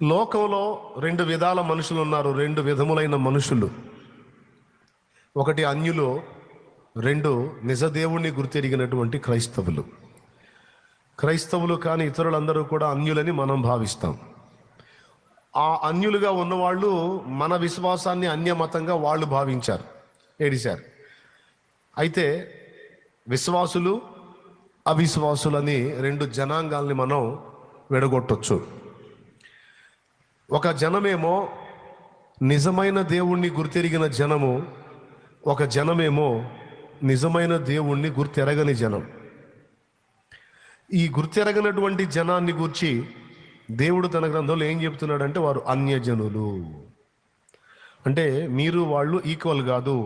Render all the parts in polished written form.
లోకంలో రెండు విధాల మనుషులు ఉన్నారు, రెండు విధములైన మనుషులు. ఒకటి అన్యులు, రెండు నిజదేవుణ్ణి గుర్తెరిగినటువంటి క్రైస్తవులు. క్రైస్తవులు కానీ ఇతరులందరూ కూడా అన్యులని మనం భావిస్తాం. ఆ అన్యులుగా ఉన్నవాళ్ళు మన విశ్వాసాన్ని అన్యమతంగా వాళ్ళు భావించారు, ఏడిశారు. అయితే విశ్వాసులు అవిశ్వాసులని రెండు జనాంగాల్ని మనం విడగొట్టొచ్చు. ఒక జనమేమో నిజమైన దేవుణ్ణి గుర్తెరిగిన జనము, ఒక జనమేమో నిజమైన దేవుణ్ణి గుర్తెరగని జనం. ఈ గుర్తెరగనటువంటి జనాన్ని గూర్చి దేవుడు తన గ్రంథంలో ఏం చెప్తున్నాడంటే, వారు అన్యజనులు. అంటే మీరు వాళ్ళు ఈక్వల్ కాదు,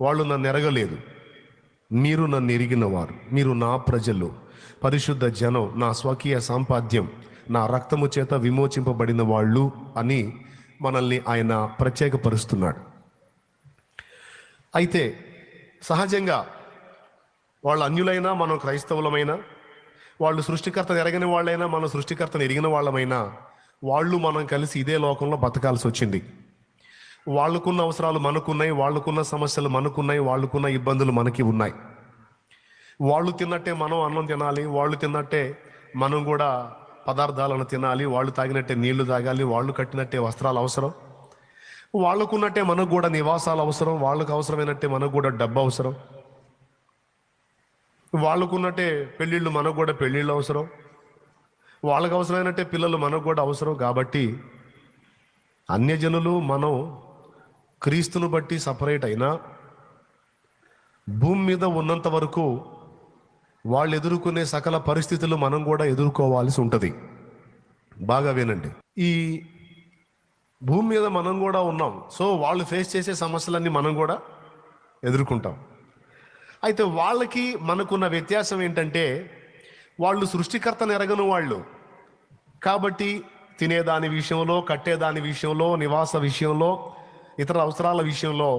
వాళ్ళు నన్ను ఎరగలేదు, మీరు నన్ను ఎరిగిన వారు, మీరు నా ప్రజలు, పరిశుద్ధ జనం, నా స్వకీయ సంపాద్యం, నా రక్తము చేత విమోచింపబడిన వాళ్ళు అని మనల్ని ఆయన ప్రత్యేకపరుస్తున్నాడు. అయితే సహజంగా వాళ్ళు అన్యులైనా మనం క్రైస్తవులమైనా, వాళ్ళు సృష్టికర్తను ఎరగని వాళ్ళైనా మనం సృష్టికర్తను ఎరిగిన వాళ్ళమైనా, వాళ్ళు మనం కలిసి ఇదే లోకంలో బతకాల్సి వచ్చింది. వాళ్ళకున్న అవసరాలు మనకున్నాయి, వాళ్ళకున్న సమస్యలు మనకున్నాయి, వాళ్ళకున్న ఇబ్బందులు మనకి ఉన్నాయి. వాళ్ళు తిన్నట్టే మనం అన్నం తినాలి, వాళ్ళు తిన్నట్టే మనం కూడా పదార్థాలను తినాలి, వాళ్ళు తాగినట్టే నీళ్లు తాగాలి, వాళ్ళు కట్టినట్టే వస్త్రాలు అవసరం, వాళ్ళకున్నట్టే మనకు కూడా నివాసాలు అవసరం, వాళ్ళకు అవసరమైనట్టే మనకు కూడా డబ్బు అవసరం, వాళ్ళకున్నట్టే పెళ్ళిళ్ళు మనకు కూడా పెళ్ళిళ్ళు అవసరం, వాళ్ళకు అవసరమైనట్టే పిల్లలు మనకు కూడా అవసరం. కాబట్టి అన్యజనులు మనం క్రీస్తును బట్టి సపరేట్ అయినా భూమి మీద ఉన్నంత వరకు వాళ్ళు ఎదుర్కొనే సకల పరిస్థితులు మనం కూడా ఎదుర్కోవాల్సి ఉంటుంది. బాగా వినండి, ఈ భూమి మీద మనం కూడా ఉన్నాం. సో వాళ్ళు ఫేస్ చేసే సమస్యలన్నీ మనం కూడా ఎదుర్కొంటాం. అయితే వాళ్ళకి మనకున్న వ్యత్యాసం ఏంటంటే, వాళ్ళు సృష్టికర్తను ఎరగని వాళ్ళు కాబట్టి తినేదాని విషయంలో, కట్టేదాని విషయంలో, నివాస విషయంలో, ఇతర అవసరాల విషయంలో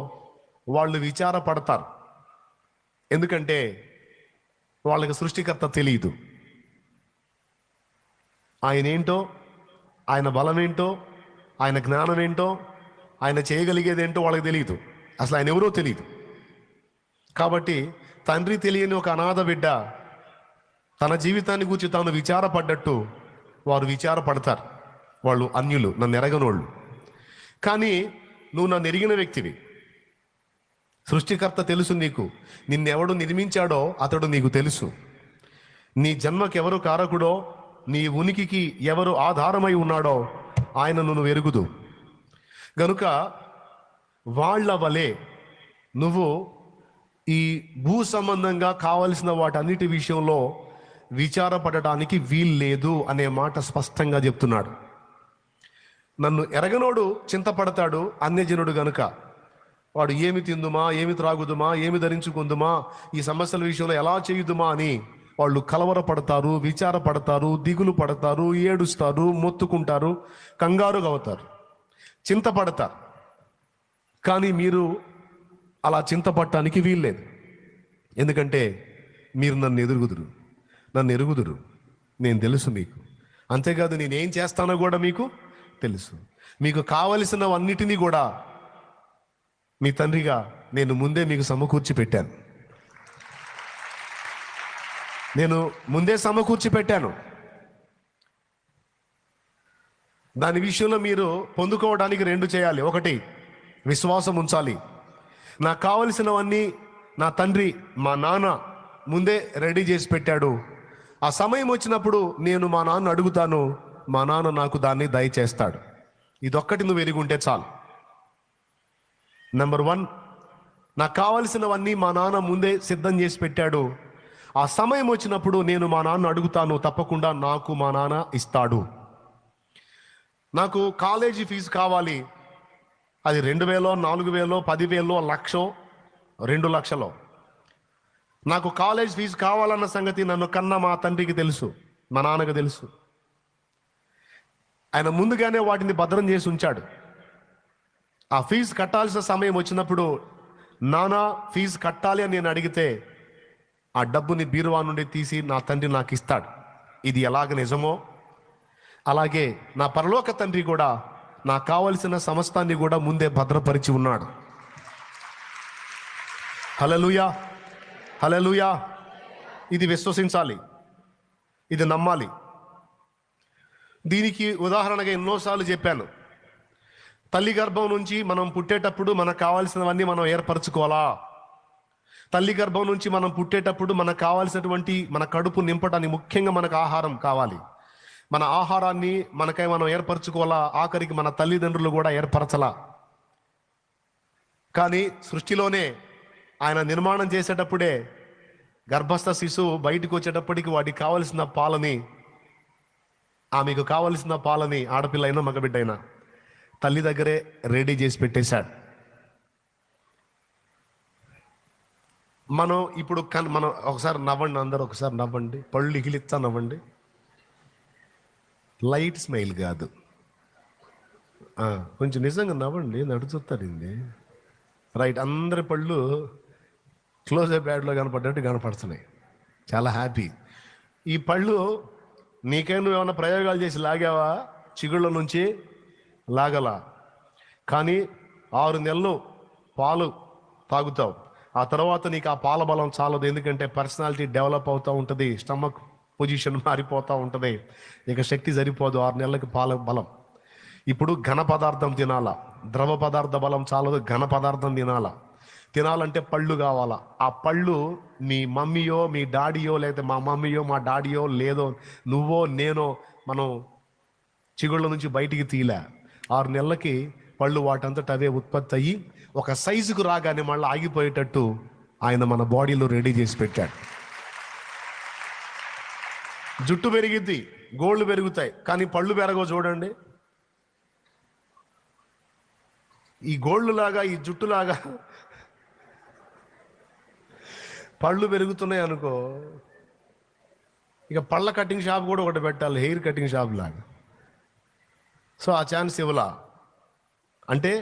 వాళ్ళు విచారపడతారు. ఎందుకంటే వాళ్ళకి సృష్టికర్త తెలియదు. ఆయన ఏంటో, ఆయన బలం ఏంటో, ఆయన జ్ఞానం ఏంటో, ఆయన చేయగలిగేదేంటో వాళ్ళకి తెలియదు. అసలు ఆయన ఎవరో తెలియదు. కాబట్టి తండ్రి తెలియని ఒక అనాథ బిడ్డ తన జీవితాన్ని గురించి తాను విచారపడ్డట్టు వారు విచారపడతారు. వాళ్ళు అన్యులు, నన్ను ఎరగనోళ్ళు. కానీ నువ్వు నన్ను ఎరిగిన వ్యక్తివి, సృష్టికర్త తెలుసు నీకు, నిన్నెవడు నిర్మించాడో అతడు నీకు తెలుసు, నీ జన్మకి ఎవరు కారకుడో, నీ ఉనికికి ఎవరు ఆధారమై ఉన్నాడో ఆయన నువ్వు ఎరుగుదు. గనుక వాళ్ళ వలె నువ్వు ఈ భూ సంబంధంగా కావలసిన వాటన్నిటి విషయంలో విచారపడటానికి వీల్లేదు అనే మాట స్పష్టంగా చెప్తున్నాడు. నన్ను ఎరగనోడు చింతపడతాడు అన్యజనుడు గనుక. వాడు ఏమి తిందుమా, ఏమి త్రాగుదుమా, ఏమి ధరించుకుందుమా, ఈ సమస్యల విషయంలో ఎలా చేయుదుమా అని వాళ్ళు కలవరపడతారు, విచారపడతారు, దిగులు పడతారు, ఏడుస్తారు, మొత్తుకుంటారు, కంగారుగా అవుతారు, చింతపడతారు. కానీ మీరు అలా చింతపడటానికి వీల్లేదు. ఎందుకంటే మీరు నన్ను ఎరుగుదురు, నేను తెలుసు మీకు. అంతేకాదు నేనేం చేస్తానో కూడా మీకు తెలుసు. మీకు కావలసినవన్నిటినీ కూడా మీ తండ్రిగా నేను ముందే మీకు సమకూర్చి పెట్టాను. నేను ముందే సమకూర్చి పెట్టాను. దాని విషయంలో మీరు పొందుకోవడానికి రెండు చేయాలి. ఒకటి, విశ్వాసం ఉంచాలి. నాకు కావలసినవన్నీ నా తండ్రి, మా నాన్న ముందే రెడీ చేసి పెట్టాడు. ఆ సమయం వచ్చినప్పుడు నేను మా నాన్న అడుగుతాను, మా నాన్న నాకు దాన్ని దయచేస్తాడు. ఇదొక్కటి నువ్వు ఎరిగి ఉంటే చాలు. నెంబర్ 1, నాకు కావలసినవన్నీ మా నాన్న ముందే సిద్ధం చేసి పెట్టాడు. ఆ సమయం వచ్చినప్పుడు నేను మా నాన్న అడుగుతాను, తప్పకుండా నాకు మా నాన్న ఇస్తాడు. నాకు కాలేజీ ఫీజు కావాలి, అది 2000, 4000, 10,000, 1,00,000, 2 లక్షలు. నాకు కాలేజ్ ఫీజు కావాలన్న సంగతి నన్ను కన్నా మా తండ్రికి తెలుసు, మా నాన్నకు తెలుసు. ఆయన ముందుగానే వాటిని భద్రం చేసి ఉంచాడు. ఆ ఫీజు కట్టాల్సిన సమయం వచ్చినప్పుడు నాన్న ఫీజు కట్టాలి అని నేను అడిగితే ఆ డబ్బుని బీరువా నుండి తీసి నా తండ్రి నాకు ఇస్తాడు. ఇది ఎలాగ నిజమో అలాగే నా పరలోక తండ్రి కూడా నాకు కావలసిన సమస్తాన్ని కూడా ముందే భద్రపరిచి ఉన్నాడు. హల్లెలూయా, హల్లెలూయా. ఇది విశ్వసించాలి, ఇది నమ్మాలి. దీనికి ఉదాహరణగా ఎన్నోసార్లు చెప్పాను. తల్లి గర్భం నుంచి మనం పుట్టేటప్పుడు మనకు కావాల్సినవన్నీ మనం ఏర్పరచుకోవాలా. తల్లి గర్భం నుంచి మనం పుట్టేటప్పుడు మనకు కావాల్సినటువంటి మన కడుపు నింపడానికి ముఖ్యంగా మనకు ఆహారం కావాలి. మన ఆహారాన్ని మనకై మనం ఏర్పరచుకోవాలా. ఆఖరికి మన తల్లిదండ్రులు కూడా ఏర్పరచలా. కానీ సృష్టిలోనే ఆయన నిర్మాణం చేసేటప్పుడే గర్భస్థ శిశువు బయటకు వచ్చేటప్పటికి వాడికి కావలసిన పాలని, ఆమెకు కావలసిన పాలని, ఆడపిల్ల అయినా మగబిడ్డ అయినా తల్లి దగ్గరే రెడీ చేసి పెట్టేశాడు. మనం ఇప్పుడు మనం ఒకసారి నవ్వండి, అందరూ ఒకసారి నవ్వండి, పళ్ళు ఇగిలిచ్చా నవ్వండి. లైట్ స్మైల్ కాదు, కొంచెం నిజంగా నవ్వండి. నడుచుతారింది రైట్. అందరి పళ్ళు క్లోజప్ యాడ్లో కనపడ్డట్టు కనపడుతున్నాయి. చాలా హ్యాపీ. ఈ పళ్ళు నీకే నువ్వు ఏమైనా ప్రయోగాలు చేసి లాగావా? చిగుళ్ళ నుంచి లాగలా. కానీ 6 నెలలు పాలు తాగుతావు. ఆ తర్వాత నీకు ఆ పాల బలం చాలదు. ఎందుకంటే పర్సనాలిటీ డెవలప్ అవుతూ ఉంటుంది, స్టమక్ పొజిషన్ మారిపోతూ ఉంటుంది, ఇక శక్తి సరిపోదు. 6 నెలలకి పాల బలం. ఇప్పుడు ఘన పదార్థం తినాలా. ద్రవ పదార్థ బలం చాలదు, ఘన పదార్థం తినాలంటే పళ్ళు కావాలా. ఆ పళ్ళు మీ మమ్మీయో మీ డాడీయో, లేకపోతే మా మమ్మీయో మా డాడీయో, లేదో నువ్వో నేనో మనం చిగుళ్ళ నుంచి బయటికి తీలే. 6 నెలలకి పళ్ళు వాటంతట అవే ఉత్పత్తి అయ్యి ఒక సైజుకు రాగానే మళ్ళీ ఆగిపోయేటట్టు ఆయన మన బాడీలో రెడీ చేసి పెట్టాడు. జుట్టు పెరిగిద్ది, గోళ్ళు పెరుగుతాయి, కానీ పళ్ళు పెరగవు. చూడండి, ఈ గోళ్ళు లాగా ఈ జుట్టులాగా పళ్ళు పెరుగుతున్నాయి అనుకో, ఇక పళ్ళ కటింగ్ షాప్ కూడా ఒకటి పెట్టాలి, హెయిర్ కటింగ్ షాప్ లాగా. సో ఆ ఛాన్స్ ఇవ్వలా. అంటే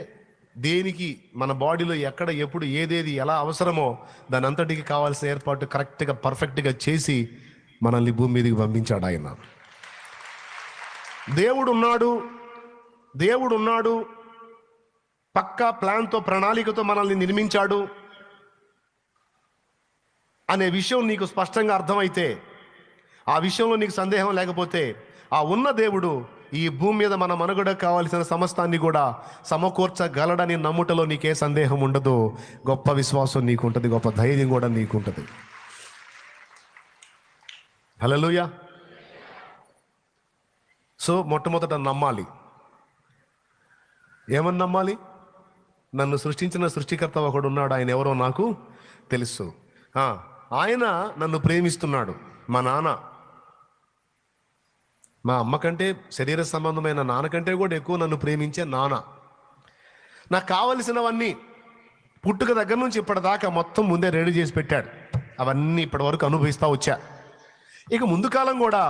దేనికి మన బాడీలో ఎక్కడ ఎప్పుడు ఏదేది ఎలా అవసరమో దాని అంతటికి కావాల్సిన ఏర్పాటు కరెక్ట్గా పర్ఫెక్ట్గా చేసి మనల్ని భూమి మీదకి పంపించాడు ఆయన. దేవుడు ఉన్నాడు, పక్కా ప్లాన్తో ప్రణాళికతో మనల్ని నిర్మించాడు అనే విషయం నీకు స్పష్టంగా అర్థమైతే, ఆ విషయంలో నీకు సందేహం లేకపోతే, ఆ ఉన్న దేవుడు ఈ భూమి మీద మన మనుగడకు కావాల్సిన సమస్తాన్ని కూడా సమకూర్చగలడని నమ్ముటలో నీకే సందేహం ఉండదు. గొప్ప విశ్వాసం నీకుంటుంది, గొప్ప ధైర్యం కూడా నీకుంటుంది. హల్లెలూయా. సో మొట్టమొదట నమ్మాలి. ఏమని నమ్మాలి? నన్ను సృష్టించిన సృష్టికర్త ఒకడు ఉన్నాడు, ఆయన ఎవరో నాకు తెలుసు. ఆయన నన్ను ప్రేమిస్తున్నాడు. మా నాన్న, మా అమ్మ కంటే, శరీర సంబంధమైన నాన్నకంటే కూడా ఎక్కువ నన్ను ప్రేమించే నాన్న. నాకు కావలసినవన్నీ పుట్టుక దగ్గర నుంచి ఇప్పటిదాకా మొత్తం ముందే రెడీ చేసి పెట్టాడు. అవన్నీ ఇప్పటి వరకు అనుభవిస్తూ వచ్చా. ఇక ముందు కాలం కూడా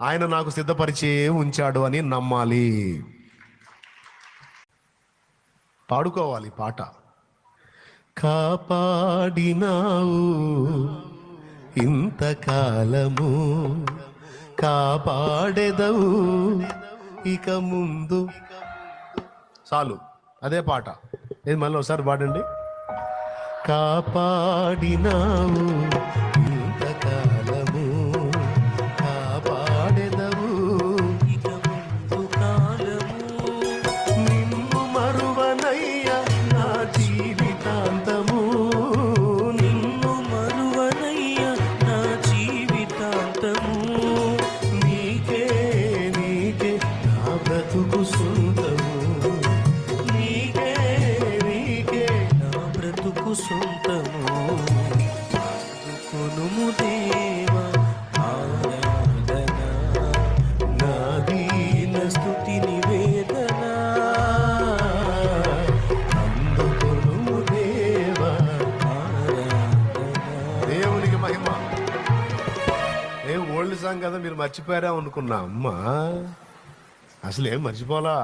ఆయన నాకు సిద్ధపరిచే ఉంచాడు అని నమ్మాలి. పాడుకోవాలి పాట. కాపాడినావు ఇంతకాలము, కాపాడెదవు ఇక ముందు. చాలు, అదే పాట. ఇది మళ్ళీ ఒకసారి పాడండి. కాపాడినావు ఇంతకాలము, కాపాడెదవు ఇక ముందు కాలము, నిన్ను మరువనయ్య నా జీవితాంతము, నిన్ను మరువనయ్య నా జీవితాంతము, నీకే నీకే నా బ్రతుకు సొంతము, నీకే నీకే నా బ్రతుకు సొంతము, కొనుము దేవా ఆరాధన, నా దీన స్తుతి నివేదన, అందుకొనుము దేవా ఆరాధన. దేవునికి మహిమ. ఓల్డ్ సాంగ్ కదా, మీరు మర్చిపోయారా అనుకున్నా. అమ్మా అసలు ఏం మర్చిపోలా,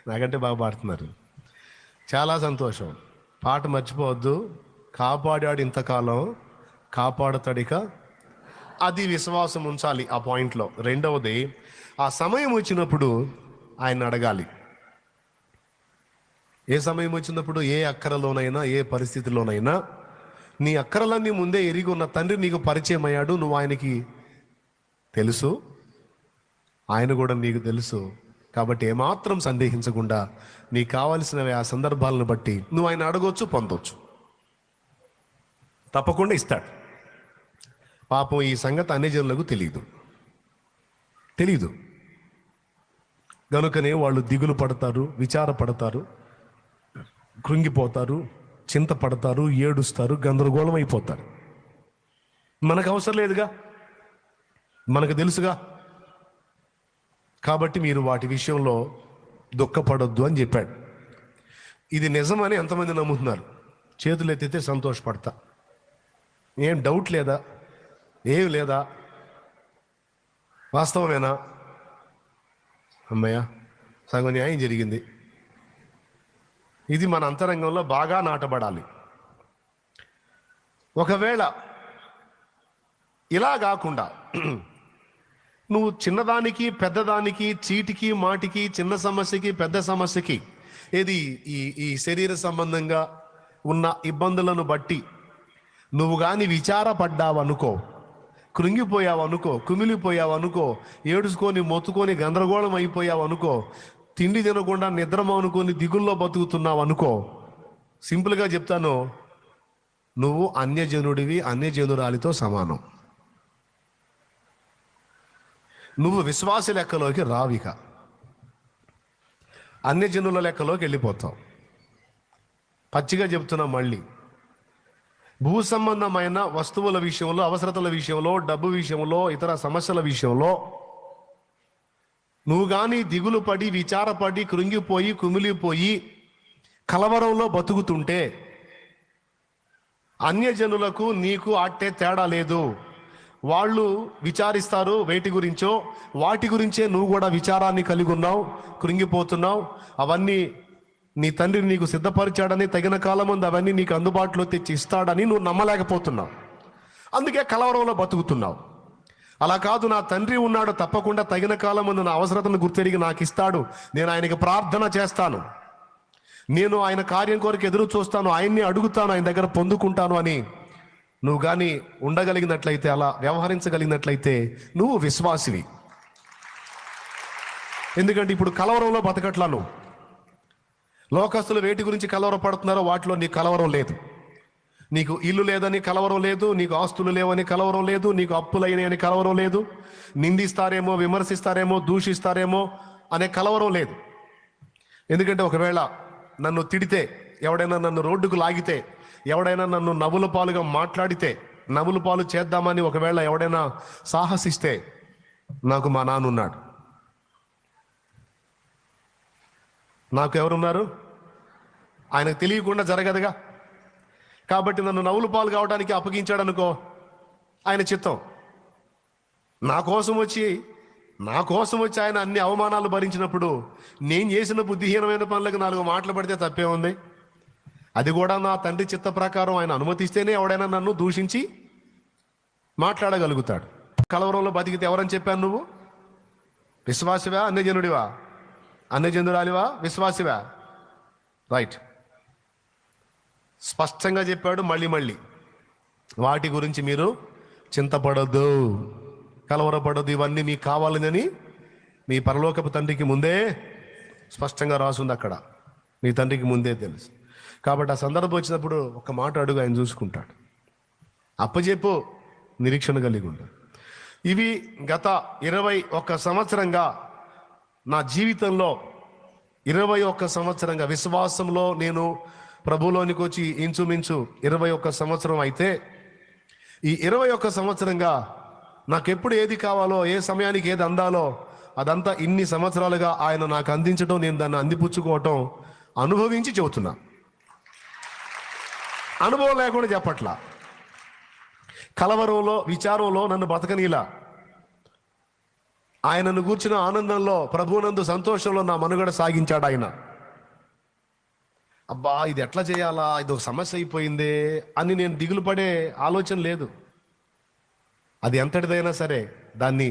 నాకంటే బాగా పాడుతున్నారు. చాలా సంతోషం. పాట మర్చిపోవద్దు. కాపాడాడు ఇంతకాలం, కాపాడతాడిక. అది విశ్వాసం ఉంచాలి ఆ పాయింట్లో. రెండవది, ఆ సమయం వచ్చినప్పుడు ఆయన అడగాలి. ఏ సమయం వచ్చినప్పుడు? ఏ అక్కరలోనైనా, ఏ పరిస్థితిలోనైనా నీ అక్కరలన్నీ ముందే ఎరిగి ఉన్న తండ్రి నీకు పరిచయం అయ్యాడు. నువ్వు ఆయనకి తెలుసు, ఆయన కూడా నీకు తెలుసు. కాబట్టి ఏమాత్రం సందేహించకుండా నీకు కావలసినవి ఆ సందర్భాలను బట్టి నువ్వు ఆయన అడగొచ్చు, పొందొచ్చు. తప్పకుండా ఇస్తాడు. పాపం ఈ సంగతి అన్యజనులకు తెలియదు గనుకనే వాళ్ళు దిగులు పడతారు, విచారపడతారు, కృంగిపోతారు, చింతపడతారు, ఏడుస్తారు, గందరగోళం అయిపోతారు. మనకు అవసరం లేదుగా, మనకు తెలుసుగా. కాబట్టి మీరు వాటి విషయంలో దుఃఖపడొద్దు అని చెప్పాడు. ఇది నిజమని ఎంతమంది నమ్ముతున్నారు? చేతులు ఎత్తితే సంతోషపడతా. ఏం డౌట్ లేదా? ఏం లేదా? వాస్తవమేనా? అమ్మయ్య, సగం న్యాయం జరిగింది. ఇది మన అంతరంగంలో బాగా నాటబడాలి. ఒకవేళ ఇలా కాకుండా నువ్వు చిన్నదానికి, పెద్దదానికి, చీటికి మాటికి, చిన్న సమస్యకి, పెద్ద సమస్యకి, ఏది ఈ శరీర సంబంధంగా ఉన్న ఇబ్బందులను బట్టి నువ్వు కానీ విచారపడ్డావనుకో, కృంగిపోయావనుకో, కుమిలిపోయావనుకో, ఏడుచుకొని మొత్తుకొని గందరగోళం అయిపోయావనుకో, తిండి తినకుండా నిద్రమనుకొని దిగుల్లో బతుకుతున్నావు అనుకో, సింపుల్గా చెప్తాను, నువ్వు అన్యజనుడివి, అన్యజనురాలితో సమానం. నువ్వు విశ్వాస లెక్కలోకి రావిక, అన్యజనుల లెక్కలోకి వెళ్ళిపోతావు. పచ్చిగా చెప్తున్నా మళ్ళీ, భూ సంబంధమైన వస్తువుల విషయంలో, అవసరతల విషయంలో, డబ్బు విషయంలో, ఇతర సమస్యల విషయంలో నువ్వు కానీ దిగులు పడి, విచారపడి, కృంగిపోయి, కుమిలిపోయి, కలవరంలో బతుకుతుంటే అన్యజనులకు నీకు అట్టే తేడా లేదు. వాళ్ళు విచారిస్తారు వేటి గురించో, వాటి గురించే నువ్వు కూడా విచారాన్ని కలిగి ఉన్నావు, కృంగిపోతున్నావు. అవన్నీ నీ తండ్రి నీకు సిద్ధపరిచాడని, తగిన కాలం ముందు అవన్నీ నీకు అందుబాటులో తెచ్చి ఇస్తాడని నువ్వు నమ్మలేకపోతున్నావు. అందుకే కలవరంలో బతుకుతున్నావు. అలా కాదు, నా తండ్రి ఉన్నాడు, తప్పకుండా తగిన కాలం ముందు నా అవసరతను గుర్తెరిగి నాకు ఇస్తాడు, నేను ఆయనకి ప్రార్థన చేస్తాను, నేను ఆయన కార్యం కొరకు ఎదురు చూస్తాను, ఆయన్ని అడుగుతాను, ఆయన దగ్గర పొందుకుంటాను అని నువ్వు కానీ ఉండగలిగినట్లయితే, అలా వ్యవహరించగలిగినట్లయితే నువ్వు విశ్వాసివి. ఎందుకంటే ఇప్పుడు కలవరంలో బతకట్లా. నువ్వు లోకస్తులు వేటి గురించి కలవరపడుతున్నారో వాటిలో నీ కలవరం లేదు. నీకు ఇల్లు లేదని కలవరం లేదు, నీకు ఆస్తులు లేవని కలవరం లేదు, నీకు అప్పులైనని కలవరం లేదు, నిందిస్తారేమో, విమర్శిస్తారేమో, దూషిస్తారేమో అనే కలవరం లేదు. ఎందుకంటే ఒకవేళ నన్ను తిడితే, ఎవడైనా నన్ను రోడ్డుకు లాగితే, ఎవడైనా నన్ను నవ్వుల పాలుగా మాట్లాడితే, నవ్వుల పాలు చేద్దామని ఒకవేళ ఎవడైనా సాహసిస్తే, నాకు మా నాన్న ఉన్నాడు. నాకు ఎవరున్నారు? ఆయనకు తెలియకుండా జరగదుగా. కాబట్టి నన్ను నవ్వుల పాలు కావడానికి అప్పగించాడు అనుకో, ఆయన చిత్తం. నా కోసం వచ్చి ఆయన అన్ని అవమానాలు భరించినప్పుడు నేను చేసిన బుద్ధిహీనమైన పనులకు 4 మాటలు పడితే తప్పే ఉంది. అది కూడా నా తండ్రి చిత్త ప్రకారం ఆయన అనుమతిస్తేనే ఎవడైనా నన్ను దూషించి మాట్లాడగలుగుతాడు. కలవరంలో బతికితే ఎవరని చెప్పాను? నువ్వు విశ్వాసివా, అన్యజనుడివా? అన్యజనురాలివా, విశ్వాసివా? రైట్. స్పష్టంగా చెప్పాడు. మళ్ళీ వాటి గురించి మీరు చింతపడద్దు, కలవరపడద్దు. ఇవన్నీ మీకు కావాలని మీ పరలోకపు తండ్రికి ముందే స్పష్టంగా రాసుంది. అక్కడ మీ తండ్రికి ముందే తెలుసు. కాబట్టి ఆ సందర్భం వచ్చినప్పుడు ఒక మాట అడుగు, ఆయన చూసుకుంటాడు. అప్పచెప్పు, నిరీక్షణ కలిగి ఉండు. ఇవి గత 21 సంవత్సరంగా నా జీవితంలో, 21 సంవత్సరంగా విశ్వాసంలో నేను ప్రభులోనికి వచ్చి ఇంచుమించు 21 సంవత్సరం అయితే, ఈ 21 సంవత్సరంగా నాకెప్పుడు ఏది కావాలో, ఏ సమయానికి ఏది అందాలో అదంతా ఇన్ని సంవత్సరాలుగా ఆయన నాకు అందించడం, నేను దాన్ని అందిపుచ్చుకోవటం, అనుభవించి చెబుతున్నా. అనుభవం లేకుండా చెప్పట్లా. కలవరంలో, విచారంలో నన్ను బతకనీలా. ఆయనను కూర్చున్న ఆనందంలో, ప్రభువునందు సంతోషంలో నా మనుగడ సాగించాడు ఆయన. అబ్బా ఇది ఎట్లా చేయాలా, ఇది ఒక సమస్య అయిపోయిందే అని నేను దిగులు పడే ఆలోచన లేదు. అది ఎంతటిదైనా సరే దాన్ని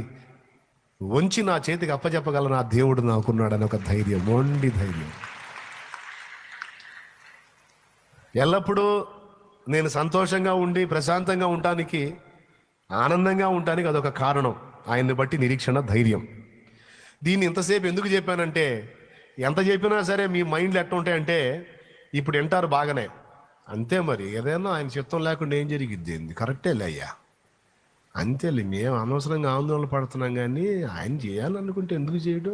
వంచి నా చేతికి అప్పచెప్పగల నా దేవుడు నాకున్నాడని ఒక ధైర్యం, మొండి ధైర్యం. ఎల్లప్పుడూ నేను సంతోషంగా ఉండి ప్రశాంతంగా ఉండటానికి, ఆనందంగా ఉండటానికి అదొక కారణం. ఆయన్ని బట్టి నిరీక్షణ, ధైర్యం. దీన్ని ఇంతసేపు ఎందుకు చెప్పానంటే, ఎంత చెప్పినా సరే మీ మైండ్లు ఎట్లా ఉంటాయంటే, ఇప్పుడు వింటారు బాగానే, అంతే మరి ఏదైనా ఆయన చిత్తం లేకుండా ఏం జరిగిద్ది, కరెక్టే లే అయ్యా, అంతేలే, మేము అనవసరంగా ఆందోళన పడుతున్నాం, కానీ ఆయన చేయాలనుకుంటే ఎందుకు చేయడు,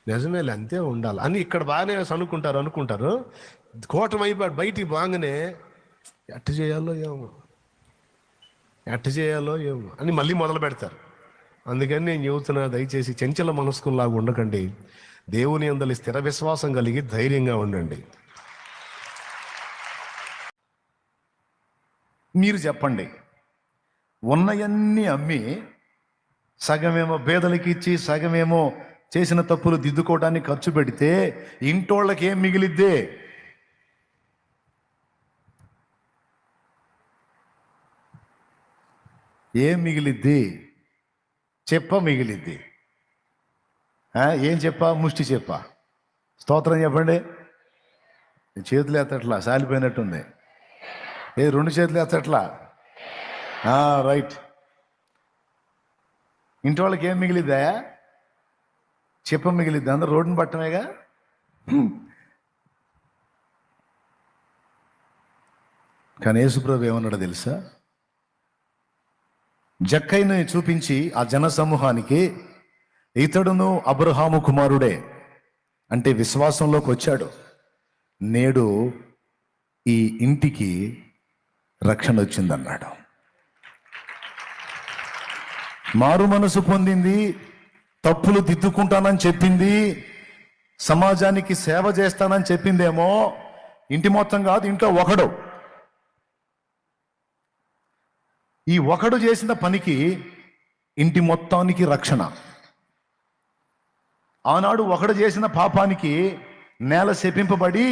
నిజమేలే, అంతే ఉండాలి అని ఇక్కడ బాగానే అనుకుంటారు. కూటమైపోయాడు బయటికి బాగానే, ఎట్ట చేయాలో ఏమో అని మళ్ళీ మొదలు పెడతారు. అందుకని నేను చెబుతున్నా, దయచేసి చంచల మనస్కుల్లాగా ఉండకండి. దేవుని యందలి స్థిర విశ్వాసం కలిగి ధైర్యంగా ఉండండి. మీరు చెప్పండి, ఉన్నయన్నీ అమ్మి సగమేమో పేదలకి ఇచ్చి సగమేమో చేసిన తప్పులు దిద్దుకోవడానికి ఖర్చు పెడితే ఇంటోళ్ళకి ఏం మిగిలిద్దే? ఏం మిగిలిద్ది? మిగిలిద్ది. ఏం ముష్టి స్తోత్రం చెప్పండి. చేతులు ఎత్తట్లా, సాలిపోయినట్టుంది. రెండు చేతులు ఎత్తట్లా. రైట్. ఇంటి వాళ్ళకి ఏం మిగిలిద్దా? మిగిలిద్ది. అందరూ రోడ్డుని పట్టమేగా. కానీ యేసుప్రభు ఏమన్నాడో తెలుసా? జక్కైని చూపించి ఆ జన సమూహానికి, ఇతడును అబ్రహాము కుమారుడే, అంటే విశ్వాసంలోకి వచ్చాడు, నేడు ఈ ఇంటికి రక్షణ వచ్చిందన్నాడు. మారు మనసు పొందింది, తప్పులు దిద్దుకుంటానని చెప్పింది, సమాజానికి సేవ చేస్తానని చెప్పిందేమో ఇంటి మొత్తం కాదు, ఇంట్లో ఒకడు. ఈ ఒకడు చేసిన పనికి ఇంటి మొత్తానికి రక్షణ. ఆనాడు ఒకడు చేసిన పాపానికి నేల శపింపబడి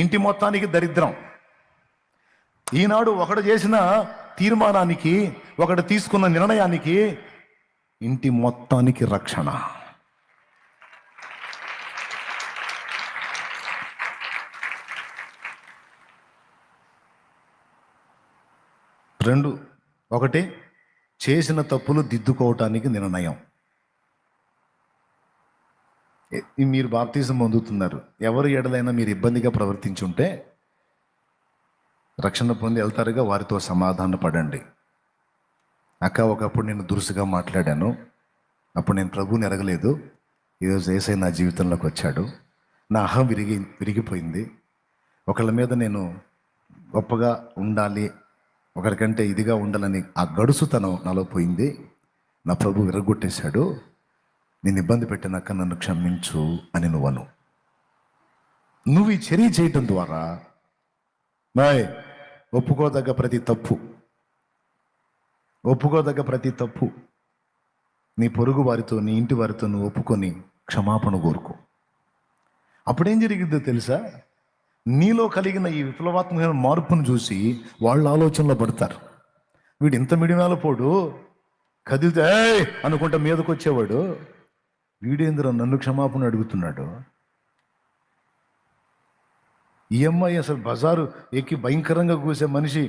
ఇంటి మొత్తానికి దరిద్రం. ఈనాడు ఒకడు చేసిన తీర్మానానికి, ఒకడు తీసుకున్న నిర్ణయానికి ఇంటి మొత్తానికి రక్షణ. రెండు, ఒకటి చేసిన తప్పులు దిద్దుకోవటానికి నిర్ణయం. మీరు బాప్తిజం పొందుతున్నారు, ఎవరు ఎడలైనా మీరు ఇబ్బందిగా ప్రవర్తించుంటే రక్షణ పొంది వెళ్తారుగా, వారితో సమాధాన పడండి. అక్క, ఒకప్పుడు నేను దురుసుగా మాట్లాడాను, అప్పుడు నేను ప్రభువుని ఎరగలేదు, ఈరోజు యేసయ్య నా జీవితంలోకి వచ్చాడు, నా అహం విరిగిపోయింది, ఒకళ్ళ మీద నేను గొప్పగా ఉండాలి, ఒకరికంటే ఇదిగా ఉండాలని ఆ గడుసుతనం నాలో పోయింది, నా ప్రభు విరగొట్టేశాడు, నేను ఇబ్బంది పెట్టినాక నన్ను క్షమించు అని నువ్వు ఈ చర్య చేయటం ద్వారా ఒప్పుకోదగ్గ ప్రతి తప్పు నీ పొరుగు వారితో, నీ ఇంటి వారితో నువ్వు ఒప్పుకొని క్షమాపణ కోరుకో. అప్పుడేం జరిగిందో తెలుసా? నీలో కలిగిన ఈ విప్లవాత్మకమైన మార్పును చూసి వాళ్ళు ఆలోచనలో పడతారు. వీడు ఇంత మిడిమాల పోడు, కదిలితే అనుకుంటా మీదకి వచ్చేవాడు, వీడేంద్ర నన్ను క్షమాపణ అడుగుతున్నాడు. ఈ అమ్మాయి అసలు బజారు ఎక్కి భయంకరంగా కూసే మనిషి,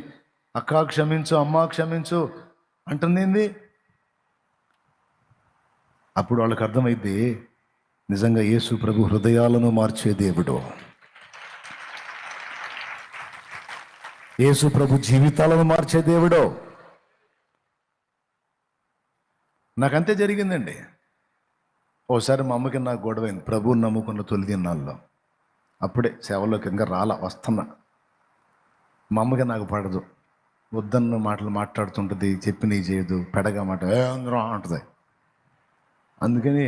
అక్కా క్షమించు, అమ్మా క్షమించు అంటుందేంది? అప్పుడు వాళ్ళకి అర్థమైంది, నిజంగా యేసు ప్రభు హృదయాలను మార్చే దేవుడు, యేసు ప్రభు జీవితాలను మార్చే దేవుడు. నాకంతే జరిగిందండి. ఓసారి మా అమ్మకి నాకు గొడవైంది, ప్రభువుని నమ్ముకున్న తొలి దినాల్లో. అప్పుడే సేవలోకి ఇంకా వస్తున్నా. మా అమ్మకి నాకు పడదు, వద్దన్న మాటలు మాట్లాడుతుంటుంది, చెప్పినవి చేయదు, పెడగా మాట అందరూ అంటుంది. అందుకని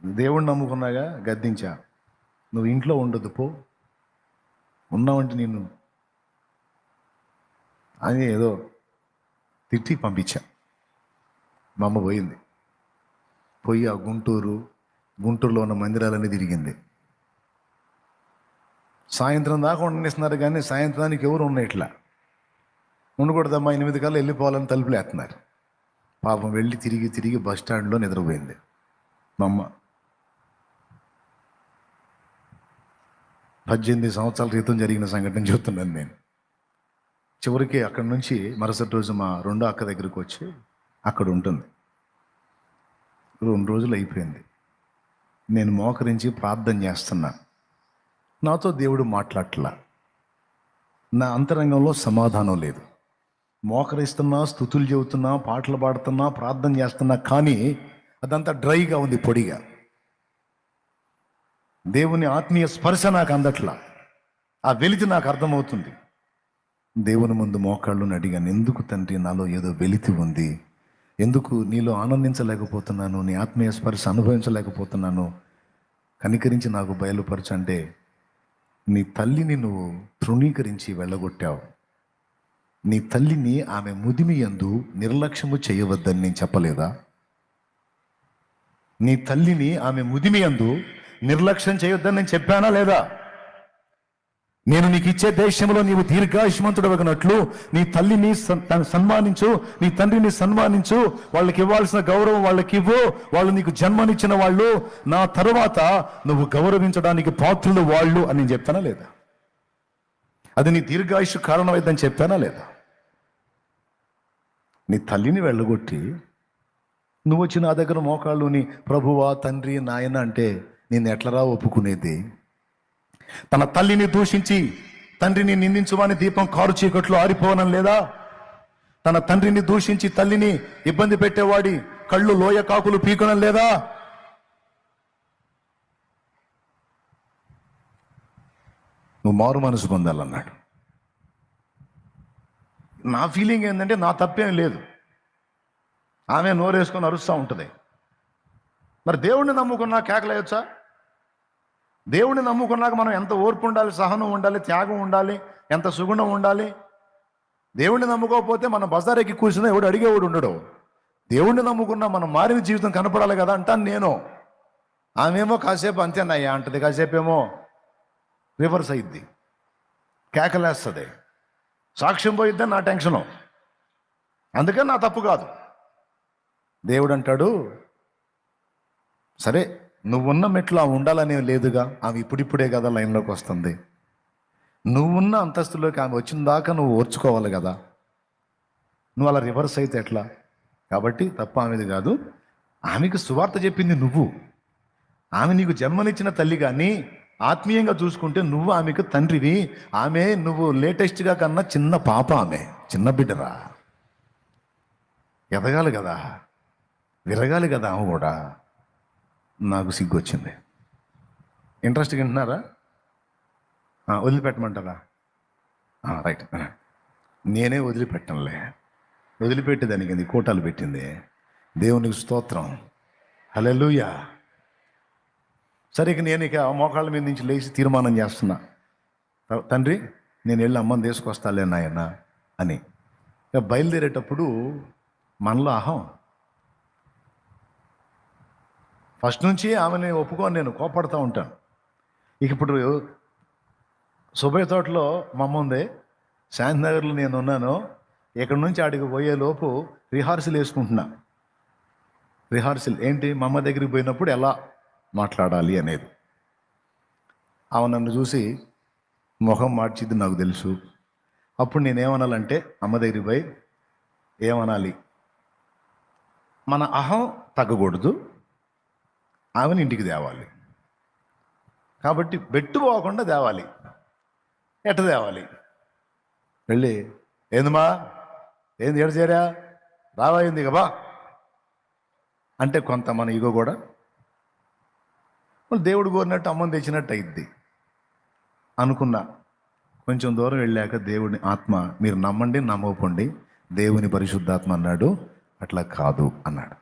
దేవుణ్ణి నమ్ముకున్నాగా గద్దించా, నువ్వు ఇంట్లో ఉండదు పో, ఉన్నావంటే నేను అని ఏదో తిట్టి పంపించా. మా అమ్మ పోయి ఆ గుంటూరులో ఉన్న మందిరాలన్నీ తిరిగింది. సాయంత్రం దాకా ఉండనిస్తున్నారు, కానీ సాయంత్రానికి ఎవరు ఉన్నట్లా, ఉండకూడదమ్మా, 8 కల్లా వెళ్ళిపోవాలని తలుపులేస్తున్నారు. పాపం వెళ్ళి తిరిగి బస్ స్టాండ్లో నిద్రపోయింది. మా అమ్మ 18 సంవత్సరాల క్రితం జరిగిన సంఘటన చెప్తున్నాను నేను. చివరికి అక్కడి నుంచి మరుసటి రోజు మా రెండో అక్క దగ్గరికి వచ్చి అక్కడ ఉంటుంది. 2 రోజులు అయిపోయింది. నేను మోకరించి ప్రార్థన చేస్తున్నా. నాతో దేవుడు మాట్లాడట్లా. నా అంతరంగంలో సమాధానం లేదు. మోకరిస్తున్నా, స్తుతులు చెబుతున్నా, పాటలు పాడుతున్నా, ప్రార్థన చేస్తున్నా, కానీ అదంతా డ్రైగా ఉంది, పొడిగా. దేవుని ఆత్మీయ స్పర్శ నాకు అందట్లా. ఆ వెలితి నాకు అర్థమవుతుంది. దేవుని ముందు మోకాళ్ళుని అడిగాను, ఎందుకు తండ్రి నాలో ఏదో వెలితి ఉంది, ఎందుకు నీలో ఆనందించలేకపోతున్నాను, నీ ఆత్మీయ స్పర్శ అనుభవించలేకపోతున్నాను, కనికరించి నాకు బయలుపరచు అంటే, నీ తల్లిని నువ్వు తృణీకరించి వెళ్ళగొట్టావు. నీ తల్లిని ఆమె ముదిమి యందు నిర్లక్ష్యము చేయవద్దని నేను చెప్పలేదా? నీ తల్లిని ఆమె ముదిమి యందు నిర్లక్ష్యం చేయొద్దని నేను చెప్పానా లేదా? నేను నీకు ఇచ్చే దేశంలో నీవు దీర్ఘాయుష్మంతుడు అగినట్లు నీ తల్లిని సన్మానించు, నీ తండ్రిని సన్మానించు, వాళ్ళకి ఇవ్వాల్సిన గౌరవం వాళ్ళకి ఇవ్వు. వాళ్ళు నీకు జన్మనిచ్చిన వాళ్ళు, నా తరువాత నువ్వు గౌరవించడానికి పాత్రులు వాళ్ళు అని నేను చెప్తానా లేదా? అది నీ దీర్ఘాయుష్ కారణమైందని చెప్పానా లేదా? నీ తల్లిని వెళ్ళగొట్టి నువ్వు వచ్చి నా దగ్గర మోకాళ్ళుని ప్రభువా, తండ్రి, నాయన అంటే నేను ఎట్లరా ఒప్పుకునేది? తన తల్లిని దూషించి తండ్రిని నిందించువాని దీపం కారు చీకట్లో ఆరిపోవనం లేదా? తన తండ్రిని దూషించి తల్లిని ఇబ్బంది పెట్టేవాడి కళ్ళు లోయ కాకులు పీకడం లేదా? నువ్వు మారు మనసు పొందాలన్నాడు. నా ఫీలింగ్ ఏంటంటే నా తప్పేం లేదు, ఆమె నోరేసుకొని అరుస్తూ ఉంటుంది. మరి దేవుణ్ణి నమ్ముకున్నా కేకలేయొచ్చా? దేవుణ్ణి నమ్ముకున్నాక మనం ఎంత ఓర్పు ఉండాలి, సహనం ఉండాలి, త్యాగం ఉండాలి, ఎంత సుగుణం ఉండాలి. దేవుణ్ణి నమ్ముకోకపోతే మనం బజారెక్కి కూర్చున్నా ఎవడు అడిగేవాడు ఉండడు. దేవుణ్ణి నమ్ముకున్నా మనం మారిన జీవితం కనపడాలి కదా అంటాను నేను. ఆమెమో కాసేపు అంతేనయ్యా అంటది, కాసేపు ఏమో రివర్స్ అయింది, కేకలేస్తుంది, సాక్ష్యం పోయిద్దని నా టెన్షను. అందుకని నా తప్పు కాదు. దేవుడు అంటాడు, సరే నువ్వున్న మెట్లు ఆమె ఉండాలనే లేదుగా, ఆమె ఇప్పుడిప్పుడే కదా లైన్లోకి వస్తుంది. నువ్వున్న అంతస్తులోకి ఆమె వచ్చిన దాకా నువ్వు ఓర్చుకోవాలి కదా. నువ్వు అలా రివర్స్ అయితే ఎట్లా? కాబట్టి తప్ప ఆమెది కాదు. ఆమెకు సువార్త చెప్పింది నువ్వు. ఆమె నీకు జన్మనిచ్చిన తల్లి, కానీ ఆత్మీయంగా చూసుకుంటే నువ్వు ఆమెకు తండ్రివి. ఆమె నువ్వు లేటెస్ట్గా కన్నా చిన్న పాప, ఆమె చిన్న బిడ్డరా. ఎదగాలి కదా, విరగాలి కదా. ఆమె కూడా నాకు సిగ్గు వచ్చింది. ఇంట్రెస్ట్గా వింటున్నారా? వదిలిపెట్టమంటారా? రైట్. నేనే వదిలిపెట్టనులే. వదిలిపెట్టేదానికి అది కోటాలు పెట్టింది. దేవునికి స్తోత్రం, హల్లెలూయా. సరే, నేను మోకాళ్ళ మీద నుంచి లేచి తీర్మానం చేస్తున్నా, తండ్రి నేను వెళ్ళి అమ్మని తీసుకొస్తాలే నాయన అని. ఇక బయలుదేరేటప్పుడు మనలో అహం. ఫస్ట్ నుంచి ఆమెని ఒప్పుకొని నేను కోపడుతూ ఉంటాను. ఇక ఇప్పుడు సుబ్బయ్య తోటలో మా అమ్మ ఉంది, శాంతినగర్లో నేను ఉన్నాను. ఇక్కడ నుంచి ఆడికి పోయేలోపు రిహార్సల్ వేసుకుంటున్నా. రిహార్సల్ ఏంటి? మా అమ్మ దగ్గరికి పోయినప్పుడు ఎలా మాట్లాడాలి అనేది. ఆమె నన్ను చూసి మొహం మార్చిద్ది, నాకు తెలుసు. అప్పుడు నేనేమనాలంటే, అమ్మ దగ్గరికి పోయి ఏమనాలి? మన అహం తగ్గకూడదు, ఆమెను ఇంటికి తేవాలి. కాబట్టి బెట్టు పోకుండా తేవాలి. ఎట్ట తేవాలి? వెళ్ళి ఏందమ్మా, ఏంది ఏడు చేరా, రావాయింది కదా అంటే కొంత మన ఇగో కూడా దేవుడు కోరినట్టు అమ్మని తెచ్చినట్టు అయింది అనుకున్నా. కొంచెం దూరం వెళ్ళాక దేవుని ఆత్మ, మీరు నమ్మండి నమ్మకండి, దేవుని పరిశుద్ధాత్మ అన్నాడు అట్లా కాదు అన్నాడు.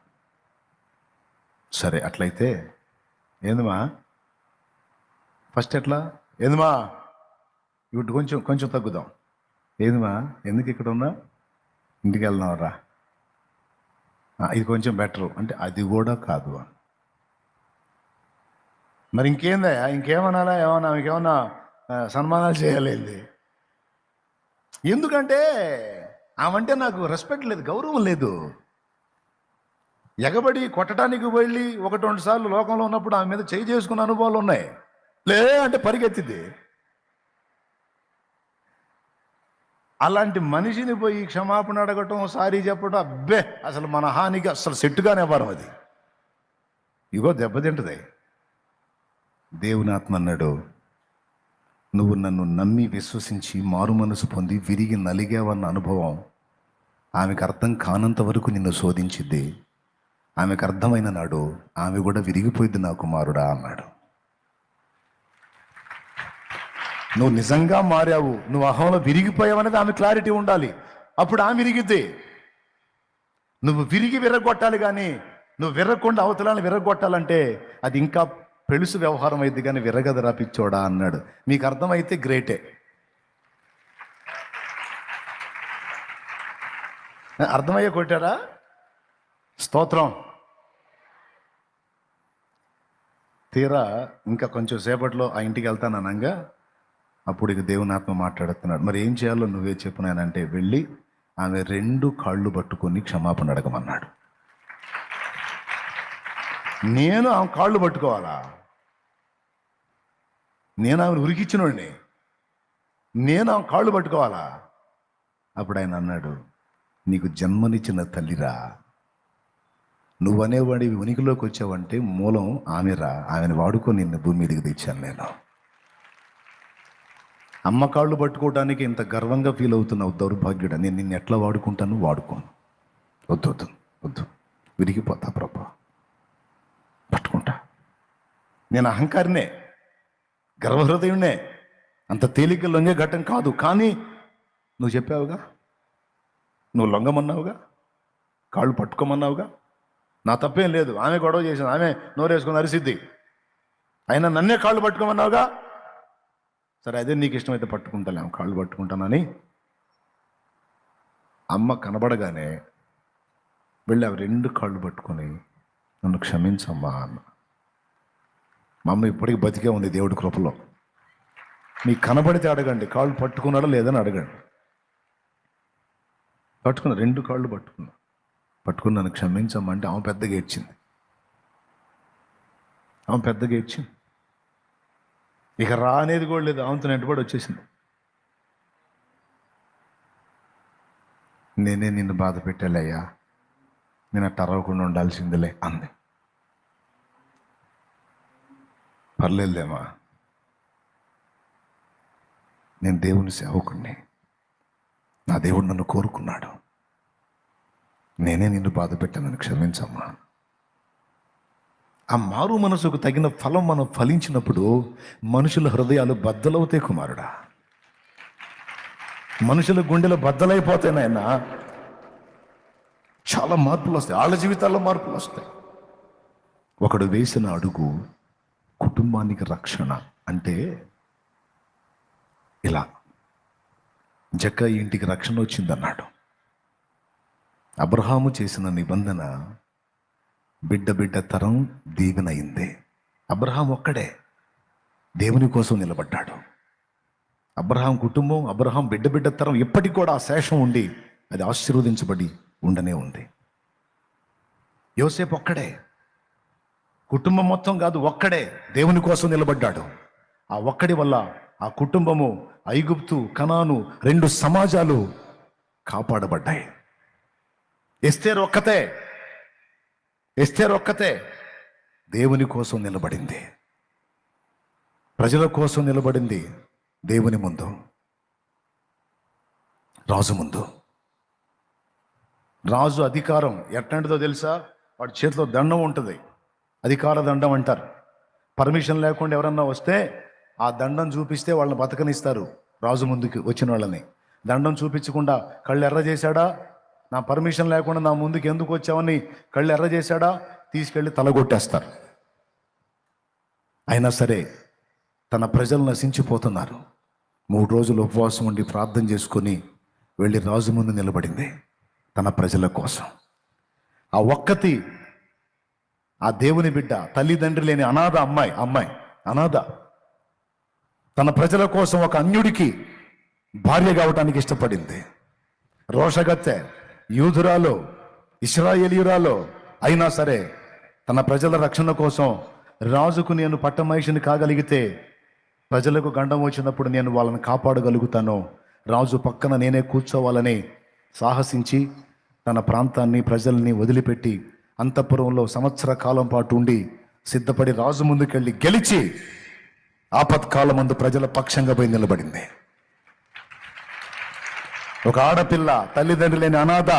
సరే అట్లయితే ఏందమ్మా ఫస్ట్ ఎట్లా? ఏందమ్మా ఇప్పుడు కొంచెం కొంచెం తగ్గుదాం. ఏందమ్మా ఎందుకు ఇక్కడ ఉన్నా? ఇంటికి వెళ్దాంరా. ఇది కొంచెం బెటరు అంటే అది కూడా కాదు. మరి ఇంకేందయ్యా, ఇంకేమనాలా? ఏమన్నా ఇంకేమన్నా సన్మానాలు చేయాలి? ఎందుకంటే ఆమంటే నాకు రెస్పెక్ట్ లేదు, గౌరవం లేదు. ఎగబడి కొట్టడానికి వెళ్ళి 1-2 సార్లు లోకంలో ఉన్నప్పుడు ఆమె మీద చేయి చేసుకున్న అనుభవాలు ఉన్నాయి. లే అంటే పరిగెత్తింది. అలాంటి మనిషిని పోయి క్షమాపణ అడగటం, సారీ చెప్పడం, అబ్బే అసలు మన హానికి అసలు సెట్టుగానే వ్యాపారం అది. ఇగో దెబ్బతింటది. దేవుని ఆత్మ అన్నాడు, నువ్వు నన్ను నమ్మి విశ్వసించి మారు మనసు పొంది విరిగి నలిగావన్న అనుభవం ఆమెకు అర్థం కానంత వరకు నిన్ను శోధించిద్ది. ఆమెకు అర్థమైన నాడు ఆమె కూడా విరిగిపోయింది నా కుమారుడా అన్నాడు. నువ్వు నిజంగా మారావు, నువ్వు అహంలో విరిగిపోయావు అనేది ఆమె క్లారిటీ ఉండాలి. అప్పుడు ఆమె విరిగిద్ది. నువ్వు విరిగి విరగొట్టాలి, కానీ నువ్వు విరగకుండా అవతలాన్ని విరగొట్టాలంటే అది ఇంకా పెళుసు వ్యవహారం అయింది, కానీ విరగదరా పిచ్చోడా అన్నాడు. మీకు అర్థమైతే గ్రేటే. అర్థమయ్యే కొట్టారా? స్తోత్రం. తీరా ఇంకా కొంచెం సేపట్లో ఆ ఇంటికి వెళ్తాను అనగా అప్పుడు ఇక దేవుని ఆత్మ మాట్లాడుతున్నాడు. మరి ఏం చేయాలో నువ్వే చెప్పినానంటే వెళ్ళి ఆమె 2 కాళ్ళు పట్టుకొని క్షమాపణ అడగమన్నాడు. నేను ఆమె కాళ్ళు పట్టుకోవాలా? నేను ఆమెను ఉరికిచ్చినోడిని, నేను ఆమె కాళ్ళు పట్టుకోవాలా? అప్పుడు ఆయన అన్నాడు, నీకు జన్మనిచ్చిన తల్లిరా, నువ్వనేవాడి ఉనికిలోకి వచ్చావంటే మూలం ఆమెరా, ఆమెను వాడుకొని నిన్ను భూమి మీదకి తెచ్చాను నేను. అమ్మ కాళ్ళు పట్టుకోవడానికి ఇంత గర్వంగా ఫీల్ అవుతున్నావు దౌర్భాగ్యుడా, నేను నిన్ను ఎట్లా వాడుకుంటాను? వాడుకోను. వద్దు వద్దు వద్దు, విరిగిపోతా ప్రభా, పట్టుకుంటా. నేను అహంకారినే, గర్వహృదయునే, అంత తేలిక లొంగే ఘట్టం కాదు. కానీ నువ్వు చెప్పావుగా, నువ్వు లొంగమన్నావుగా, కాళ్ళు పట్టుకోమన్నావుగా, నా తప్పేం లేదు. ఆమె గొడవ చేసింది, ఆమె నోరేసుకుని అరిసిద్ది, అయినా నన్నే కాళ్ళు పట్టుకోమన్నావుగా, సరే అదే నీకు ఇష్టమైతే పట్టుకుంటాను, ఆమె కాళ్ళు పట్టుకుంటానని అమ్మ కనబడగానే వెళ్ళి అవి 2 కాళ్ళు పట్టుకొని నన్ను క్షమించమ్మా అన్న. మా అమ్మ ఇప్పటికీ బతికే ఉంది దేవుడి కృపలో. మీకు కనబడితే అడగండి, కాళ్ళు పట్టుకున్నాడా లేదని అడగండి. పట్టుకున్నా, 2 కాళ్ళు పట్టుకుని నన్ను క్షమించమ్మా అంటే ఆమె పెద్దగా ఏడ్చింది. ఇక రా అనేది కూడా లేదు, ఆమెతో వెంటబడి వచ్చేసింది. నేనే నిన్ను బాధ పెట్టాలయ్యా, నేను అట్ట అరవకుండా ఉండాల్సిందిలే అంది. పర్లేదులేమా, నేను దేవుని సేవకుణ్ణి, నా దేవుడు నన్ను కోరుకున్నాడు, నేనే నిన్ను బాధ పెట్టానని క్షమించమ్మా. ఆ మారు మనసుకు తగిన ఫలం మనం ఫలించినప్పుడు మనుషుల హృదయాలు బద్దలవుతాయి కుమారుడా. మనుషుల గుండెలు బద్దలైపోతాయి నాయన. చాలా మార్పులు వస్తాయి, వాళ్ళ జీవితాల్లో మార్పులు వస్తాయి. ఒకడు వేసిన అడుగు కుటుంబానికి రక్షణ అంటే ఇలా, జక్క ఇంటికి రక్షణ వచ్చిందన్నాడు. అబ్రహాము చేసిన నిబంధన బిడ్డ తరం దీవెనయింది. అబ్రహాం ఒక్కడే దేవుని కోసం నిలబడ్డాడు. అబ్రహాం కుటుంబం, అబ్రహాం బిడ్డ తరం ఎప్పటికి కూడా ఆ శేషం ఉండి అది ఆశీర్వదించబడి ఉండనే ఉంది. యోసేపు ఒక్కడే, కుటుంబం మొత్తం కాదు, ఒక్కడే దేవుని కోసం నిలబడ్డాడు. ఆ ఒక్కడి వల్ల ఆ కుటుంబము, ఐగుప్తు, కనాను 2 సమాజాలు కాపాడబడ్డాయి. ఎస్తేరు ఒక్కతే దేవుని కోసం నిలబడింది, ప్రజల కోసం నిలబడింది. దేవుని ముందు, రాజు ముందు. రాజు అధికారం ఎట్లాంటిదో తెలుసా? వాడి చేతిలో దండం ఉంటుంది, అధికార దండం అంటారు. పర్మిషన్ లేకుండా ఎవరన్నా వస్తే ఆ దండం చూపిస్తే వాళ్ళని బతకనిస్తారు. రాజు ముందుకు వచ్చిన వాళ్ళని దండం చూపించకుండా కళ్ళు ఎర్ర చేశాడా, నా పర్మిషన్ లేకుండా నా ముందుకు ఎందుకు వచ్చావని కళ్ళు ఎర్ర చేశాడా, తీసుకెళ్ళి తలగొట్టేస్తారు. అయినా సరే తన ప్రజలు నశించిపోతున్నారు. 3 రోజులు ఉపవాసం ఉండి ప్రార్థన చేసుకొని వెళ్ళి రాజు ముందు నిలబడింది తన ప్రజల కోసం. ఆ ఒక్కతి, ఆ దేవుని బిడ్డ, తల్లిదండ్రి లేని అనాథ అమ్మాయి అనాథ, తన ప్రజల కోసం ఒక అన్యుడికి భార్య కావటానికి ఇష్టపడింది. రోషగత్తె, యూదురాలో, ఇశ్రాయేలీయురాలో, అయినా సరే తన ప్రజల రక్షణ కోసం రాజుకు నేను పట్టమహిషిని కాగలిగితే ప్రజలకు గండం వచ్చినప్పుడు నేను వాళ్ళని కాపాడగలుగుతాను, రాజు పక్కన నేనే కూర్చోవాలని సాహసించి తన ప్రాంతాన్ని ప్రజల్ని వదిలిపెట్టి అంతఃపురంలో సంవత్సర కాలం పాటు ఉండి సిద్ధపడి రాజు ముందుకెళ్ళి గెలిచి ఆపత్కాలమందు ప్రజల పక్షంగా పోయి నిలబడింది. ఒక ఆడపిల్ల, తల్లిదండ్రులు లేని అనాథ.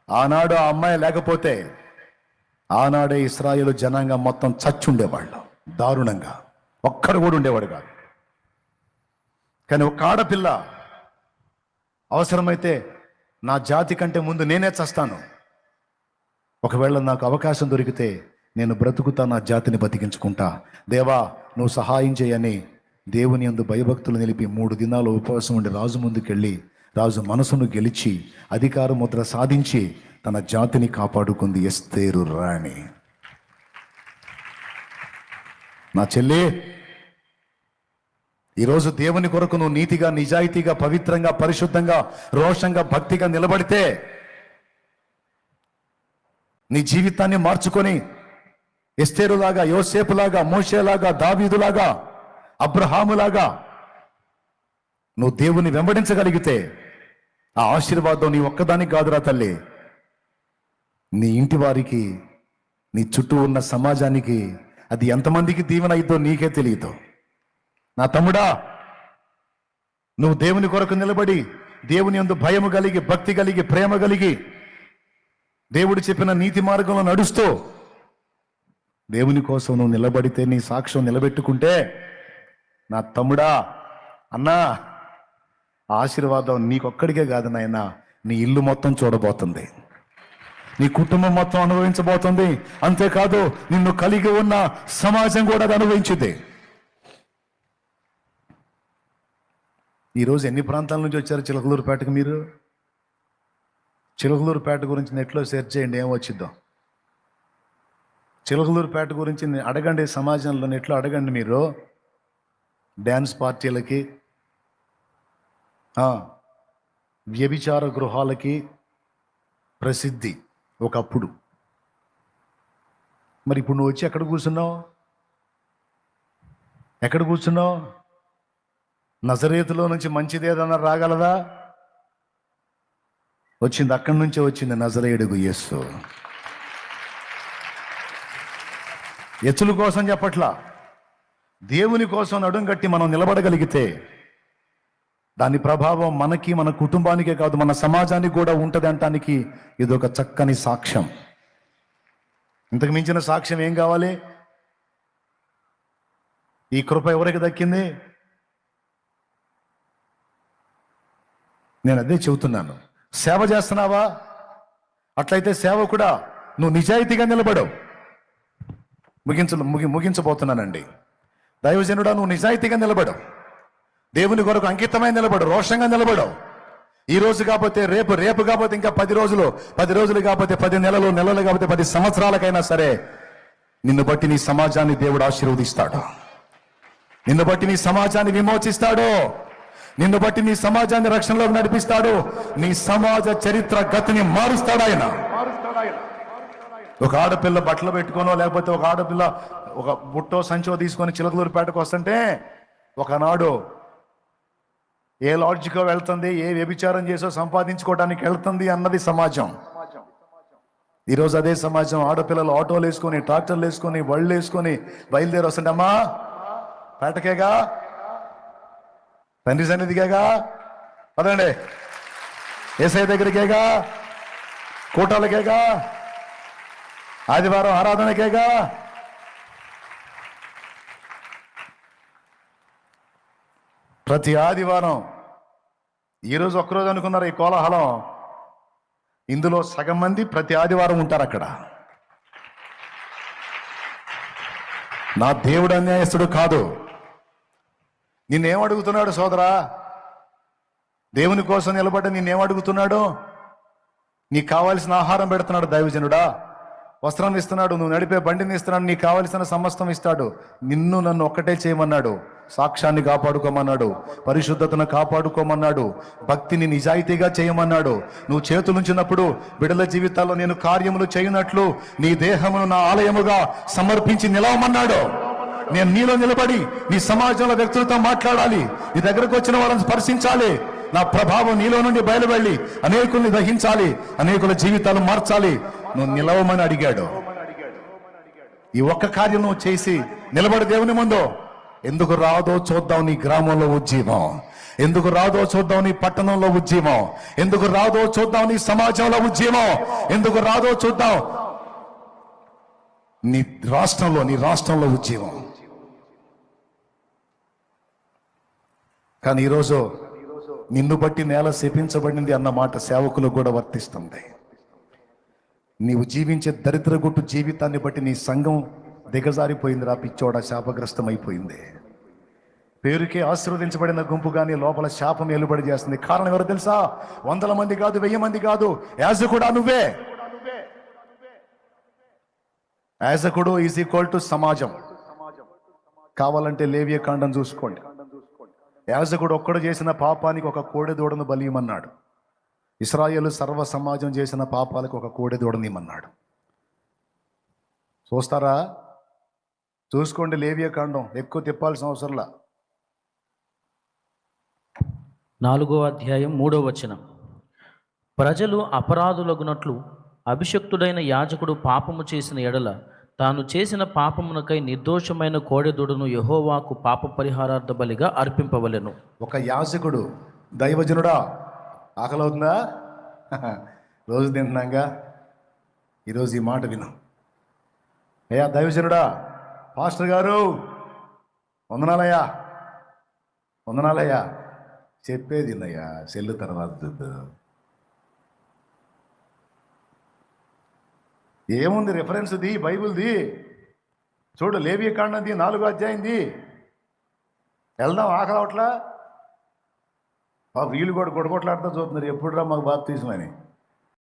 ఆనాడు ఆ అమ్మాయి లేకపోతే ఆనాడే ఇశ్రాయేలు జనాంగం మొత్తం చచ్చుండేవాళ్ళు దారుణంగా, ఒక్కడు కూడా ఉండేవాడు కాదు. కానీ ఒక ఆడపిల్ల అవసరమైతే నా జాతి కంటే ముందు నేనే చస్తాను, ఒకవేళ నాకు అవకాశం దొరికితే నేను బ్రతుకుతా, నా జాతిని బతికించుకుంటా, దేవా నువ్వు సహాయం చేయని దేవుని యందు భయభక్తులు నిలిపి 3 దినాలు ఉపవాసం ఉండి రాజు ముందుకెళ్ళి రాజు మనసును గెలిచి అధికార ముద్ర సాధించి తన జాతిని కాపాడుకుంది ఎస్తేరు రాణి. నా చెల్లి, ఈరోజు దేవుని కొరకు నువ్వు నీతిగా, నిజాయితీగా, పవిత్రంగా, పరిశుద్ధంగా, రోషంగా, భక్తిగా నిలబడితే నీ జీవితాన్ని మార్చుకొని ఎస్తేరులాగా, యోసేపులాగా, మోషేలాగా, దావీదులాగా, అబ్రహాములాగా నువ్వు దేవుని వెంబడించగలిగితే ఆ ఆశీర్వాదం నీ ఒక్కదానికి కాదురా తల్లి, నీ ఇంటి వారికి, నీ చుట్టూ ఉన్న సమాజానికి అది ఎంతమందికి దీవెన అయిద్దో నీకే తెలియదు. నా తమ్ముడా, నువ్వు దేవుని కొరకు నిలబడి దేవుని యందు భయము కలిగి, భక్తి కలిగి, ప్రేమ కలిగి, దేవుడు చెప్పిన నీతి మార్గంలో నడుస్తూ దేవుని కోసం నువ్వు నిలబడితే, నీ సాక్ష్యం నిలబెట్టుకుంటే, నా తమ్ముడా, అన్నా, ఆశీర్వాదం నీకొక్కడికే కాదు నాయన, నీ ఇల్లు మొత్తం చూడబోతుంది, నీ కుటుంబం మొత్తం అనుభవించబోతుంది. అంతేకాదు నిన్ను కలిగి ఉన్న సమాజం కూడా అది అనుభవించింది. ఈరోజు ఎన్ని ప్రాంతాల నుంచి వచ్చారు చిలకలూరుపేటకు? మీరు చిలకలూరుపేట గురించి నెట్లో సెర్చ్ చేయండి, ఏం వచ్చిద్దాం. చిలకలూరుపేట గురించి అడగండి, సమాజంలో నెట్లో అడగండి. మీరు డ్యాన్స్ పార్టీలకి, వ్యభిచార గృహాలకి ప్రసిద్ధి ఒకప్పుడు. మరి ఇప్పుడు నువ్వు వచ్చి ఎక్కడ కూర్చున్నావు? ఎక్కడ కూర్చున్నావు? నజరేతులో నుంచి మంచిది ఏదన్నా రాగలదా? వచ్చింది, అక్కడి నుంచే వచ్చింది నజరేయుడు యేసు. ఎచ్చుల కోసం చెప్పట్లా, దేవుని కోసం నడుం కట్టి మనం నిలబడగలిగితే దాని ప్రభావం మనకి, మన కుటుంబానికే కాదు, మన సమాజానికి కూడా ఉంటుంది అంటానికి ఇది ఒక చక్కని సాక్ష్యం. ఇంతకు మించిన సాక్ష్యం ఏం కావాలి? ఈ కృప ఎవరికి దక్కింది? నేను అదే చెబుతున్నాను. సేవ చేస్తున్నావా? అట్లయితే సేవ కూడా నువ్వు నిజాయితీగా నిలబడవు. ముగించబోతున్నానండి. దైవజనుడా, నువ్వు నిజాయితీగా నిలబడవు, దేవుని కొరకు అంకితమై నిలబడు, రోషంగా నిలబడవు. ఈ రోజు కాకపోతే రేపు, రేపు కాకపోతే ఇంకా 10 రోజులు, 10 రోజులు కాకపోతే 10 నెలలు, నెలలు కాకపోతే 10 సంవత్సరాలకైనా సరే నిన్ను బట్టి నీ సమాజాన్ని దేవుడు ఆశీర్వదిస్తాడు, నిన్ను బట్టి నీ సమాజాన్ని విమోచిస్తాడు, నిన్ను బట్టి నీ సమాజాన్ని రక్షణలోకి నడిపిస్తాడు, నీ సమాజ చరిత్ర గతిని మారుస్తాడు ఆయన. ఒక ఆడపిల్ల బట్టలు పెట్టుకోనో, లేకపోతే ఒక ఆడపిల్ల ఒక బుట్టో సంచో తీసుకొని చిలకలూరుపేటకు వస్తుంటే, ఒకనాడు ఏ లాడ్జికో వెళ్తుంది, ఏ వ్యభిచారం చేసో సంపాదించుకోవడానికి వెళ్తుంది అన్నది సమాజం. ఈరోజు అదే సమాజం ఆడపిల్లలు ఆటోలు వేసుకొని, ట్రాక్టర్లు వేసుకొని, బళ్ళు వేసుకొని బయలుదేరి వస్తుంటే, అమ్మా పేటకేగా, తండ్రి సన్నిధికేగా, పదండి ఏసఐ దగ్గరికేగా, కూటాలకేగా, ఆదివారం ఆరాధనకేగా. ప్రతి ఆదివారం, ఈరోజు ఒక్కరోజు అనుకున్నారు ఈ కోలాహలం, ఇందులో సగం మంది ప్రతి ఆదివారం ఉంటారు అక్కడ. నా దేవుడు అన్యాయస్తుడు కాదు. నిన్నేం అడుగుతున్నాడు సోదరా? దేవుని కోసం నిలబడ్డ నిన్నేం అడుగుతున్నాడు? నీకు కావాల్సిన ఆహారం పెడుతున్నాడు దైవజనుడా. వస్త్రాన్ని ఇస్తున్నాడు, నువ్వు నడిపే బండిని ఇస్తున్నాడు, నీకు కావలసిన సమస్తం ఇస్తాడు. నిన్ను నన్ను ఒక్కటే చేయమన్నాడు, సాక్ష్యాన్ని కాపాడుకోమన్నాడు, పరిశుద్ధతను కాపాడుకోమన్నాడు, భక్తిని నిజాయితీగా చేయమన్నాడు. నువ్వు చేతులుంచినప్పుడు బిడ్డల జీవితాల్లో నేను కార్యములు చేయనట్లు నీ దేహమును నా ఆలయముగా సమర్పించి నిలవమన్నాడు. నేను నీలో నిలబడి నీ సమాజంలో వ్యక్తులతో మాట్లాడాలి, నీ దగ్గరకు వచ్చిన వాళ్ళని స్పర్శించాలి, నా ప్రభావం నీలో నుండి బయలువెళ్ళి అనేకుల్ని దహించాలి, అనేకుల జీవితాలు మార్చాలి. నువ్వు నిలవమని అడిగాడు. ఈ ఒక్క కార్యం నువ్వు చేసి నిలబడి దేవుని ముందు, ఎందుకు రాదో చూద్దాం నీ గ్రామంలో ఉజ్జీవం, ఎందుకు రాదో చూద్దాం నీ పట్టణంలో ఉజ్జీవం, ఎందుకు రాదో చూద్దాం నీ సమాజంలో ఉజ్జీవం, ఎందుకు రాదో చూద్దాం నీ రాష్ట్రంలో ఉజ్జీవం. కానీ ఈరోజు నిన్ను బట్టి నేల శపించబడింది అన్న మాట సేవకులకు కూడా వర్తిస్తుంది. నీవు జీవించే దరిద్ర గుట్టు జీవితాన్ని బట్టి నీ సంఘం దిగజారిపోయింది, రా పిచ్చోడ, శాపగ్రస్తమైపోయింది. పేరుకే ఆశీర్వదించబడిన గుంపు కానీ లోపల శాపం ఏలుబడి చేస్తుంది. కారణం ఎవరు తెలుసా? 100 మంది కాదు, 1000 మంది కాదు, యాజకుడా నువ్వే. యాజకుడు ఈజ్ ఈక్వల్ టు సమాజం. కావాలంటే లేవియ కాండం చూసుకోండి. యాజకుడు ఒక్కడు చేసిన పాపానికి ఒక కోడెదూడను బలియమన్నాడు. ఇశ్రాయేలు సర్వ సమాజం చేసిన పాపాలకు ఒక కోడెదూడనియమన్నాడు. చూస్తారా? చూసుకోండి లేవియ కాండం, ఎక్కువ తిప్పాల్సిన అవసరంలా. 4వ అధ్యాయం 3వ వచనం. ప్రజలు అపరాధులగునట్లు అభిషక్తుడైన యాజకుడు పాపము చేసిన ఎడల తాను చేసిన పాపమునకై నిర్దోషమైన కోడెదూడను యెహోవాకు పాప పరిహారార్థ బలిగా అర్పింపవలెను. ఒక యాజకుడు, దైవజనుడా, ఆకలవుతుందా? రోజు తింటున్నాగా, ఈరోజు ఈ మాట విను. అయ్యా దైవజనుడా, పాస్టర్ గారు వందనాలయ్యా, వందనాలయ్యా, చెప్పేది అయ్యా, సెల్లు తర్వాత ఏముంది, రిఫరెన్స్ది బైబిల్ది చూడు, లేవియ కాండంది 4వ అధ్యాయంది. వెళ్దాం, ఆకలవట్లా. వీళ్ళు కూడా గొడగొట్లాడుతూ చూస్తున్నారు, ఎప్పుడు రా మాకు బాప్తిజం అని.